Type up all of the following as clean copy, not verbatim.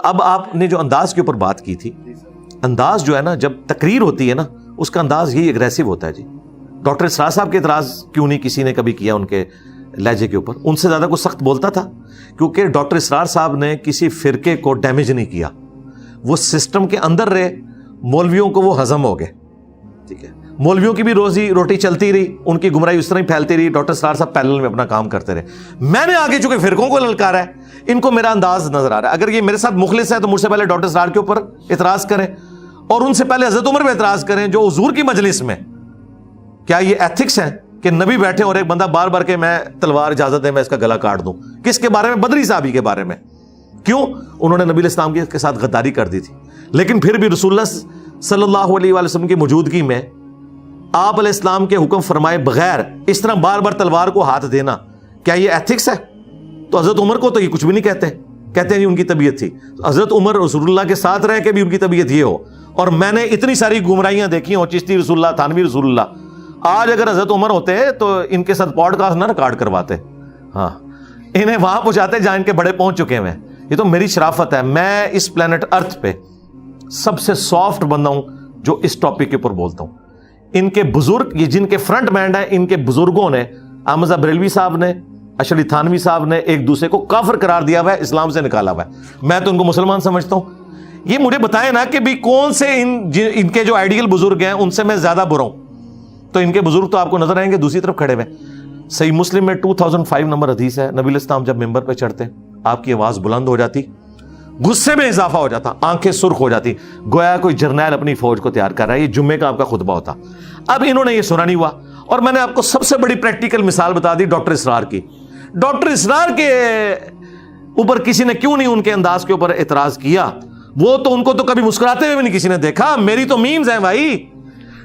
اب آپ نے جو انداز کے اوپر بات کی تھی، انداز جو ہے نا جب تقریر ہوتی ہے نا اس کا انداز یہی اگریسو ہوتا ہے جی. ڈاکٹر اسرار صاحب کے اعتراض کیوں نہیں کسی نے کبھی کیا ان کے لہجے کے اوپر؟ ان سے زیادہ کوئی سخت بولتا تھا؟ کیونکہ ڈاکٹر اسرار صاحب نے کسی فرقے کو ڈیمیج نہیں کیا، وہ سسٹم کے اندر رہے، مولویوں کو وہ ہضم ہو گئے. ٹھیک ہے، مولویوں کی بھی روزی روٹی چلتی رہی، ان کی گمراہی اس طرح ہی پھیلتی رہی، ڈاکٹر اسرار صاحب پیرلل میں اپنا کام کرتے رہے. میں نے آگے چونکہ فرقوں کو للکارا ہے، ان کو میرا انداز نظر آ رہا ہے. اگر یہ میرے ساتھ مخلص ہے تو مجھ سے پہلے ڈاکٹر اسرار کے اوپر اعتراض کریں اور ان سے پہلے حضرت عمر پہ اعتراض کریں جو حضور کی مجلس میں. کیا یہ ایتھکس ہے کہ نبی بیٹھے اور ایک بندہ بار بار کہ میں تلوار اجازت ہے میں اس کا گلا کاٹ دوں؟ کس کے بارے میں؟ بدری صحابی کے بارے میں. کیوں؟ انہوں نے نبی علیہ السلام کے ساتھ غداری کر دی تھی. لیکن پھر بھی رسول اللہ صلی اللہ علیہ وآلہ وسلم کی موجودگی میں آپ علیہ السلام کے حکم فرمائے بغیر اس طرح بار بار تلوار کو ہاتھ دینا، کیا یہ ایتھکس ہے؟ تو حضرت عمر کو تو یہ کچھ بھی نہیں کہتے، کہتے ہیں ان کی طبیعت تھی. حضرت عمر رسول اللہ کے ساتھ رہ کے بھی ان کی طبیعت یہ ہو. اور میں نے اتنی ساری گمراہیاں دیکھی ہوں، چشتی رسول اللہ، تھانوی رسول اللہ. آج اگر حضرت عمر ہوتے تو ان کے ساتھ پوڈ کاسٹ نہ ریکارڈ کرواتے، ہاں انہیں وہاں پہنچاتے جہاں ان کے بڑے پہنچ چکے ہیں. یہ تو میری شرافت ہے، میں اس پلانٹ ارتھ پہ سب سے سافٹ بندہ ہوں جو اس ٹاپک کے اوپر بولتا ہوں. ان کے بزرگ، یہ جن کے فرنٹ مینڈ ہیں، ان کے بزرگوں نے، احمد رضا بریلوی صاحب نے، اشرف علی تھانوی صاحب نے ایک دوسرے کو کافر قرار دیا ہوا ہے، اسلام سے نکالا ہوا ہے. میں تو ان کو مسلمان سمجھتا ہوں. یہ مجھے بتائیں نا کہ بھی کون سے ان کے جو آئیڈیل بزرگ ہیں ان سے میں زیادہ برا ہوں؟ تو ان کے بزرگ تو آپ کو نظر آئیں گے دوسری طرف کھڑے ہوئے. صحیح مسلم میں 2005 نمبر حدیث ہے، نبی علیہ السلام جب ممبر پہ چڑھتے آپ کی آواز بلند ہو جاتی، غصے میں اضافہ ہو جاتا، آنکھیں سرخ ہو جاتی، گویا کوئی جرنیل اپنی فوج کو تیار کر رہا ہے. یہ جمعے کا آپ کا خطبہ ہوتا. اب انہوں نے یہ سنا نہیں ہوا. اور میں نے آپ کو سب سے بڑی پریکٹیکل مثال بتا دی ڈاکٹر اسرار کی. ڈاکٹر اسرار کے اوپر کسی نے کیوں نہیں ان کے انداز کے اوپر اعتراض کیا؟ وہ تو ان کو تو کبھی مسکراتے ہوئے بھی نہیں کسی نے دیکھا. میری تو میمز ہیں بھائی.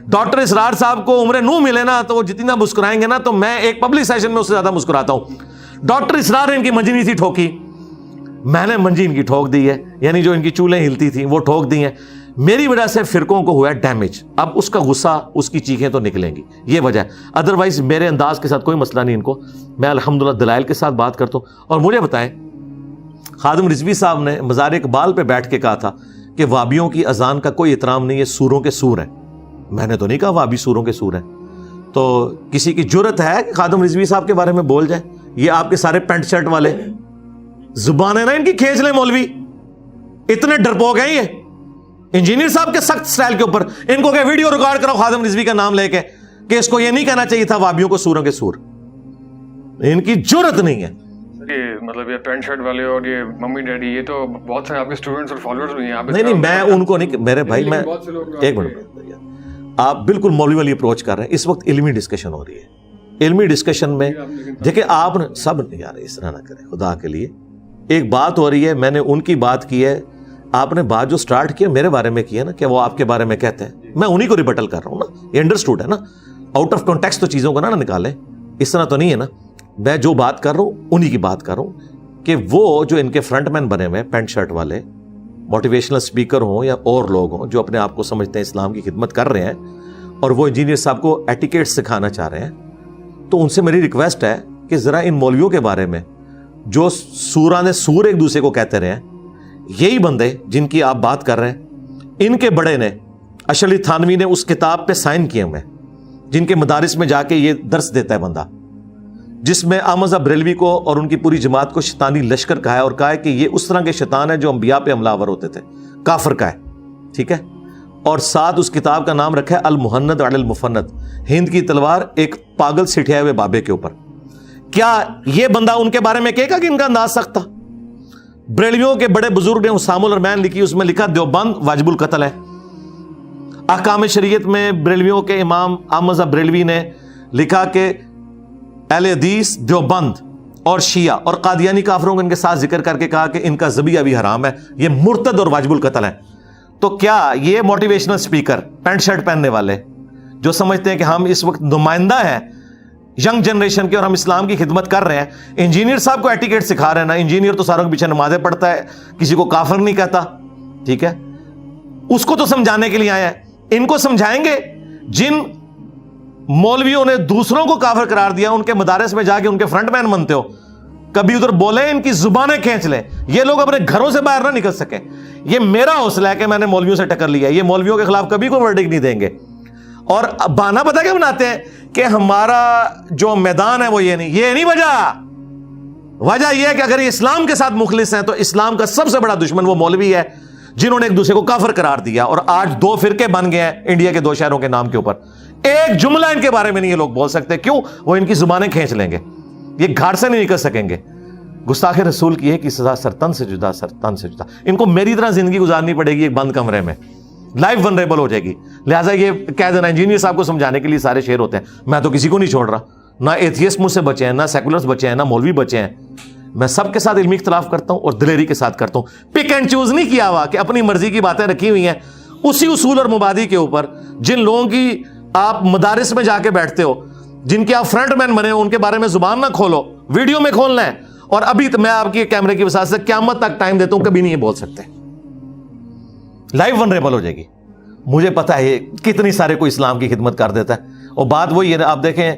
ڈاکٹر اسرار صاحب کو عمر نو ملے نا تو وہ جتنا مسکرائیں گے نا تو میں ایک پبلک سیشن میں اس سے زیادہ مسکراتا ہوں. ڈاکٹر اسرار نے ان کی منجی نہیں تھی ٹھوکی، میں نے منجی ان کی ٹھوک دی ہے. یعنی جو ان کی چولیں ہلتی تھیں وہ ٹھوک دی ہیں. میری وجہ سے فرقوں کو ہوا ہے ڈیمیج. اب اس کا غصہ، اس کی چیخیں تو نکلیں گی، یہ وجہ ہے. ادروائز میرے انداز کے ساتھ کوئی مسئلہ نہیں ان کو. میں الحمدللہ دلائل کے ساتھ بات کرتا ہوں. اور مجھے بتائیں، خادم رضوی صاحب نے مزار اقبال پہ بیٹھ کے کہا تھا کہ وابیوں کی اذان کا کوئی احترام نہیں ہے، سوروں کے سور ہیں. میں نے تو نہیں کہا وابی سوروں کے سور ہیں. تو کسی کی جرت ہے کہ خادم رضوی صاحب کے بارے میں بول جائے؟ یہ آپ کے سارے پینٹ شرٹ والے زبان ہے نا ان کی کھینچ لیں مولوی. اتنے ڈرپوک ہیں یہ انجینئر صاحب کے سخت سٹائل کے اوپر. ان کو کہ ویڈیو ریکارڈ کرو خادم رضوی کا نام لے کے کہ اس کو یہ نہیں کہنا چاہیے تھا وابیوں کو سوروں کے سور. ان کی جرت نہیں ہے. مطلب یہ پینٹ شرٹ والے اور یہ ممی ڈیڈی، یہ تو بہت سارے آپ کے اسٹوڈنٹس اور فالوورز بھی ہیں. نہیں میں ان کو نہیں، میرے بھائی میں ایک منٹ، آپ بالکل مولوی والی اپروچ کر رہے ہیں. اس وقت علمی ڈسکشن ہو رہی ہے. علمی ڈسکشن میں دیکھیں آپ نے سب یار اس طرح نہ کریں خدا کے لیے. ایک بات ہو رہی ہے، میں نے ان کی بات کی ہے، آپ نے بات جو سٹارٹ کی میرے بارے میں کی ہے نا کہ وہ آپ کے بارے میں کہتے ہیں، میں انہی کو ریبٹل کر رہا ہوں نا. یہ انڈرسٹوڈ ہے نا. آؤٹ آف کانٹیکسٹ تو چیزوں کو نہ نکالیں، اس طرح تو نہیں ہے نا. میں جو بات کر رہا ہوں انہی کی بات کر رہا ہوں کہ وہ جو ان کے فرنٹ مین بنے ہوئے پینٹ شرٹ والے موٹیویشنل اسپیکر ہوں یا اور لوگ ہوں جو اپنے آپ کو سمجھتے ہیں اسلام کی خدمت کر رہے ہیں اور وہ انجینئر صاحب کو ایٹیکیٹ سکھانا چاہ رہے ہیں، تو ان سے میری ریکویسٹ ہے کہ ذرا ان مولویوں کے بارے میں جو سوران سور ایک دوسرے کو کہتے رہے ہیں، یہی بندے جن کی آپ بات کر رہے ہیں، ان کے بڑے نے اشرف علی تھانوی نے اس کتاب پہ سائن کیے ہوئے جن کے مدارس میں جا کے یہ درس دیتا ہے بندہ، جس میں احمد رضا بریلوی کو اور ان کی پوری جماعت کو شیطانی لشکر کہا ہے اور کہا ہے کہ یہ اس طرح کے شیطان ہے جو انبیاء پہ حملہ آور ہوتے تھے، کافر کا ہے. ٹھیک ہے. اور ساتھ اس کتاب کا نام رکھا ہے المہند علی المفند، ہند کی تلوار ایک پاگل سٹھائے ہوئے بابے کے اوپر. کیا یہ بندہ ان کے بارے میں کہے گا کہ ان کا انداز سخت تھا؟ بریلویوں کے بڑے بزرگ نے حسام الرحمن لکھی، اس میں لکھا دیوبند واجب القتل ہے. احکام شریعت میں بریلویوں کے امام احمد رضا بریلوی نے لکھا کہ اہل حدیث دیوبند اور شیعہ اور قادیانی کافروں کو ان کے ساتھ ذکر کر کے کہا کہ ان کا ذبیحہ بھی حرام ہے، یہ مرتد اور واجب القتل ہے. تو کیا یہ موٹیویشنل اسپیکر پینٹ شرٹ پہننے والے جو سمجھتے ہیں کہ ہم اس وقت نمائندہ ہیں ینگ جنریشن کے اور ہم اسلام کی خدمت کر رہے ہیں، انجینئر صاحب کو ایٹیکیٹ سکھا رہے ہیں نا؟ انجینئر تو ساروں کے پیچھے نمازیں پڑھتا ہے، کسی کو کافر نہیں کہتا. ٹھیک ہے، اس کو تو سمجھانے کے لیے آیا ہے. ان کو سمجھائیں گے جن مولویوں نے دوسروں کو کافر قرار دیا، ان کے مدارس میں جا کے ان کے فرنٹ مین بنتے ہو، کبھی ادھر بولیں ان کی زبانیں کھینچ لیں, یہ لوگ اپنے گھروں سے باہر نہ نکل سکیں. یہ میرا حوصلہ ہے کہ میں نے مولویوں سے ٹکر لیا, یہ مولویوں کے خلاف کبھی کوئی ورڈکٹ نہیں دیں گے. اور بہانہ پتہ کیا بناتے ہیں کہ ہمارا جو میدان ہے وہ یہ نہیں وجہ یہ ہے کہ اگر یہ اسلام کے ساتھ مخلص ہیں تو اسلام کا سب سے بڑا دشمن وہ مولوی ہے جنہوں نے ایک دوسرے کو کافر قرار دیا, اور آج 2 فرقے بن گئے ہیں انڈیا کے 2 شہروں کے نام کے اوپر. ایک جملہ ان کے بارے میں نہیں یہ لوگ بول سکتے, کیوں؟ وہ ان کی زبانیں کھینچ لیں گے, یہ گھاٹ سے نہیں نکل سکیں گے. گستاخ رسول کی ہے کہ سزا سرتن سے جدا, سرتن سے جدا. ان کو میری طرح زندگی گزارنی پڑے گی ایک بند کمرے میں, لائف ونریبل ہو جائے گی. لہٰذا یہ کہہ دینا انجینئر صاحب کو سمجھانے کے لیے سارے شعر ہوتے ہیں, میں تو کسی کو نہیں چھوڑ رہا, نہ ایتھیسٹ مجھ سے بچے ہیں, نہ سیکولرز بچے ہیں, نہ مولوی بچے ہیں. میں سب کے ساتھ علمی اختلاف کرتا ہوں اور دلیری کے ساتھ کرتا ہوں. پک اینڈ چوز نہیں کیا ہوا کہ اپنی مرضی کی باتیں رکھی ہوئی ہیں اسی اصول اور مبادی کے اوپر. جن لوگوں کی آپ مدارس میں جا کے بیٹھتے ہو, جن کے آپ فرنٹ مین بنے ہو, ان کے بارے میں زبان نہ کھولو, ویڈیو میں کھولنا ہے. اور ابھی میں آپ کی کیمرے کی وسعت سے قیامت تک ٹائم دیتا ہوں, کبھی نہیں یہ بول سکتے, لائف ونریبل ہو جائے گی. مجھے پتا ہے کتنی سارے کوئی اسلام کی خدمت کر دیتا ہے. اور بات وہی ہے, آپ دیکھیں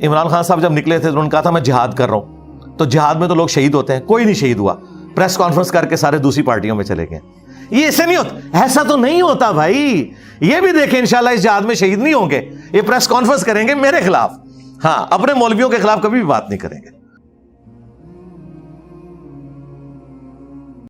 عمران خان صاحب جب نکلے تھے تو انہوں نے کہا تھا میں جہاد کر رہا ہوں, تو جہاد میں تو لوگ شہید ہوتے ہیں, کوئی نہیں شہید ہوا. پریس کانفرنس کر کے سارے دوسری پارٹیوں میں چلے گئے. یہ ایسے نہیں ہوتا, ایسا تو نہیں ہوتا بھائی. یہ بھی دیکھیں انشاءاللہ اس جہاد میں شہید نہیں ہوں گے, یہ پریس کانفرنس کریں گے میرے خلاف, ہاں اپنے مولویوں کے خلاف کبھی بھی بات نہیں کریں گے.